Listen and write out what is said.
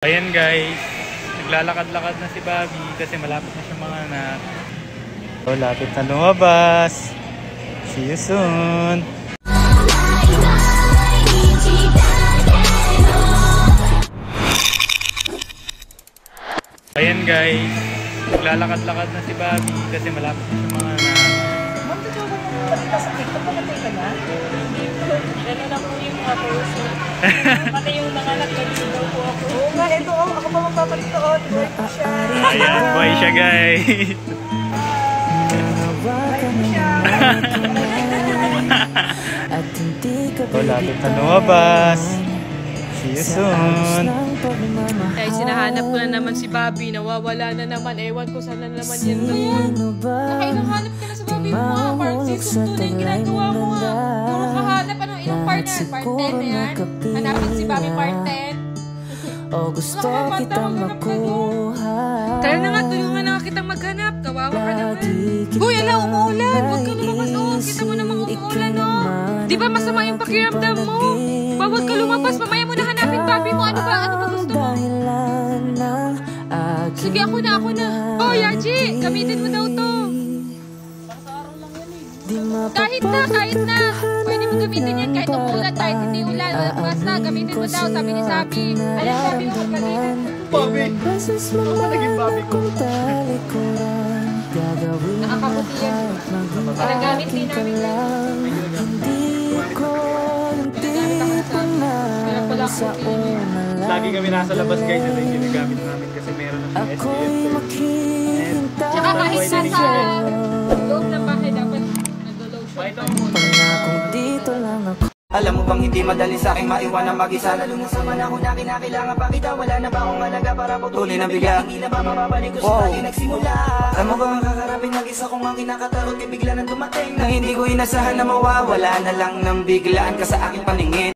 Ayan guys, naglalakad-lakad na si Bobby kasi malapit na siya mga anak. So, lapit na lumabas. See you soon. Ayan guys, naglalakad-lakad na si Bobby kasi malapit na siya mga anak. Ma'am, totoo ba yung balita sa TikTok? Pamatay ka na? Hindi po. Ano na po yung kapuso. Pati yung nanganak na daw po ako. Oo nga, ito ako pa magpapalit doon. Work ko siya. Ayan, buhay siya guys. So, lapit na lumabas. See you soon. Dahil sinahanap ko na naman si Bobby, nawawala na naman. Ewan ko sana naman yan doon. Nakailanganap ka na sa Bobby mo nga. Part 6 yung tunay ginagawa mo nga. Puro kahanap, ano, ilang part na yan? Part 10 na yan? Hanapin si Bobby part 10? O gusto kitang makuha. Tara na nga, tulungan na nga kitang maghanap. Kawawa ka naman. Uy, ala, umuulan. Huwag ka lumabas. Oh, kita mo namang umuulan, oh. Di ba masama yung pakiramdam mo? Bawat ka lumabas, mamaya mo na hanapin Bobby mo. Ano ba gusto mo? Sige, ako na. Oh, Yaji, gamitin mo daw to. Kahit na. Pwede mo gamitin yan kahit umuulan, kahit hindi ulan. Basta, gamitin mo daw, sabi ni Sabi. Alam, Bobby mo gamitin. Bobby! Ako naging Bobby ko. Nakakabuti yan. Para gamit din namin yan. Lagi kami nasa labas guys, ito yung ginagamit namin kasi meron ng SPF. Tsaka kahit nasa loob ng bahay, dapat nag-lotion. Alam mo bang hindi madali sa aking maiwanan mag-isa, lalo na sa panahon na kinakailangan pa kita. Wala na ba akong halaga para putulin ang bigla? Hindi na ba mababalik ko sa tayo nagsimula? Alam mo ba ang kakarapin mag-isa kong ang kinakatakot, bigla nang dumating na hindi ko inasahan na mawawala na lang ng biglaan ka sa aking paningin.